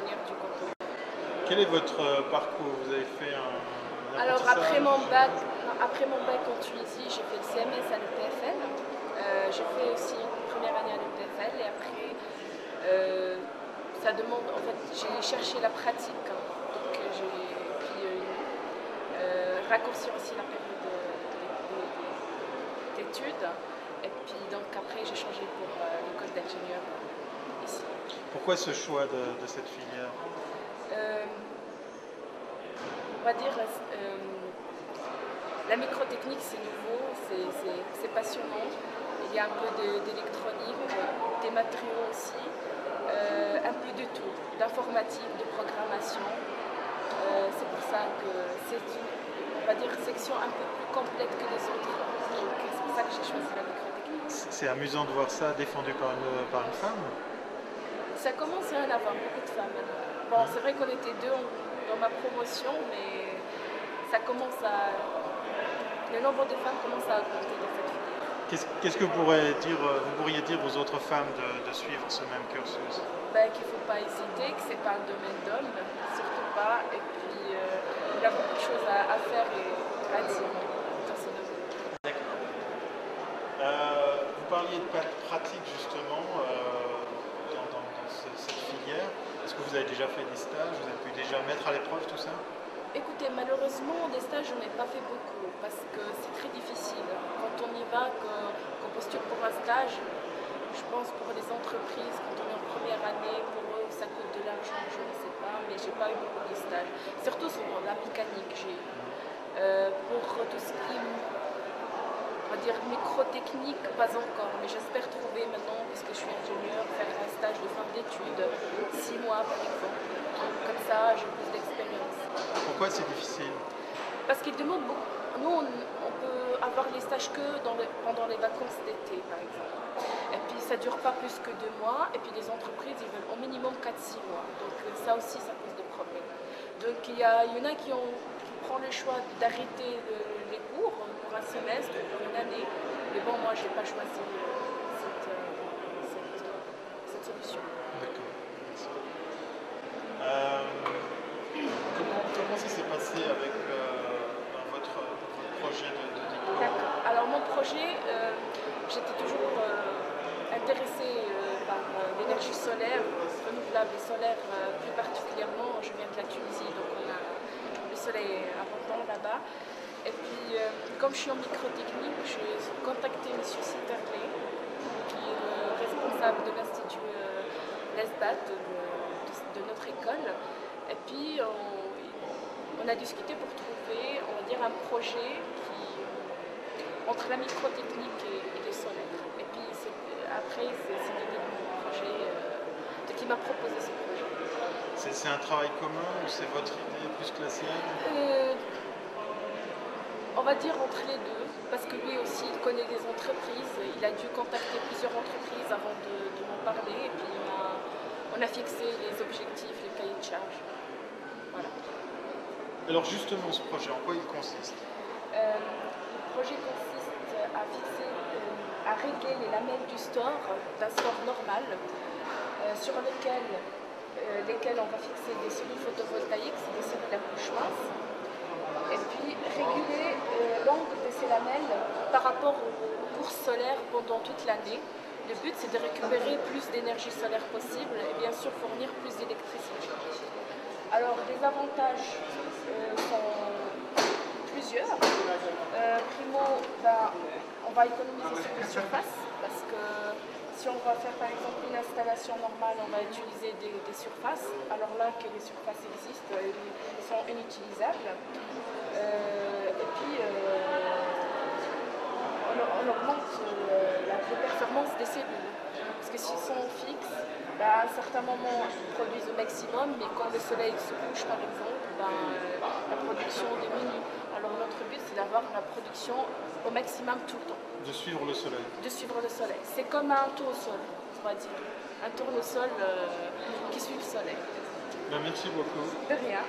ingénieur du canton. Quel est votre parcours? Vous avez fait un Alors apprentissage? après mon bac en Tunisie, j'ai fait le CMS à l'EPFL. J'ai fait aussi une première année à l'EPFL et après ça demande, en fait j'ai cherché la pratique, hein. Donc j'ai puis raccourcir aussi la période d'études et puis donc après j'ai changé pour l'école d'ingénieur ici. Pourquoi ce choix de cette filière? Euh, on va dire la microtechnique c'est nouveau, c'est passionnant. Il y a un peu d'électronique, des matériaux aussi, un peu de tout, d'informatique, de programmation. C'est pour ça que c'est une, on va dire, section un peu plus complète que les autres. Donc c'est pour ça que j'ai choisi la microtechnique. C'est amusant de voir ça défendu par une femme. Ça commence à y en avoir beaucoup de femmes. Bon, c'est vrai qu'on était deux dans ma promotion, mais ça commence à... Le nombre de femmes commence à augmenter dans cette filière. Qu'est-ce que vous pourriez dire aux autres femmes de suivre ce même cursus? Ben, qu'il ne faut pas hésiter, que ce n'est pas un domaine d'homme, surtout pas. Et puis, il y a beaucoup de choses à faire et à dire dans ce domaine. D'accord. Vous parliez de pratique justement dans cette filière. Est-ce que vous avez déjà fait des stages? Vous avez pu déjà mettre à l'épreuve tout ça? Écoutez, malheureusement, des stages, je n'en ai pas fait beaucoup parce que c'est très difficile. Quand on y va, qu'on postule pour un stage, je pense pour les entreprises, quand on est en première année, pour eux, ça coûte de l'argent, je ne sais pas, mais j'ai pas eu beaucoup de stages. Surtout sur la mécanique, j'ai eu. Pour tout ce qui est, on va dire, microtechnique, pas encore, mais j'espère trouver maintenant, puisque je suis ingénieur, faire un stage de fin d'études, 6 mois par exemple. Comme ça, j'ai plus d'expérience. Pourquoi c'est difficile? Parce qu'il demande beaucoup. Nous, on peut avoir les stages que pendant les vacances d'été, par exemple. Et puis, ça ne dure pas plus que 2 mois. Et puis, les entreprises, ils veulent au minimum 4-6 mois. Donc, ça aussi, ça pose des problèmes. Donc, il y en a qui prend le choix d'arrêter les cours pour un semestre, pour une année. Mais bon, moi, je n'ai pas choisi cette solution. D'accord. Comment ça s'est passé avec dans votre projet de diplôme? D'accord. Alors mon projet, j'étais toujours intéressée par l'énergie solaire, renouvelable et solaire plus particulièrement. Je viens de la Tunisie, donc le soleil est abondant là-bas. Et puis, comme je suis en microtechnique, j'ai contacté M. Sitterley, qui est responsable de l'Institut l'ESBAT de notre école. Et puis, on a discuté pour trouver, on va dire, un projet entre la microtechnique et le solaire. Et puis après, c'est devenu mon projet qui m'a proposé ce projet. C'est un travail commun ou c'est votre idée plus que la sienne? On va dire entre les deux, parce que lui aussi, il connaît des entreprises. Il a dû contacter plusieurs entreprises avant de m'en parler. Et puis on a fixé les objectifs, les cahiers de charges. Voilà. Alors justement, ce projet, en quoi il consiste? Le projet consiste à régler les lamelles du store, d'un store normal, sur lesquelles on va fixer des cellules photovoltaïques, c'est des cellules à couche mince, et puis réguler l'angle de ces lamelles par rapport aux courses solaires pendant toute l'année. Le but, c'est de récupérer plus d'énergie solaire possible et bien sûr fournir plus d'électricité. Alors, les avantages sont plusieurs. Primo, on va économiser sur les surfaces parce que si on va faire par exemple une installation normale, on va utiliser des surfaces, alors là que les surfaces existent, elles sont inutilisables. Et puis, on augmente la performance des cellules. Parce que s'ils sont fixes, à un certain moment, ils produisent au maximum, mais quand le soleil se couche, par exemple, la production diminue. Alors notre but, c'est d'avoir la production au maximum tout le temps. De suivre le soleil. De suivre le soleil. C'est comme un tournesol, on va dire. Un tournesol qui suit le soleil. Ben, merci beaucoup. De rien.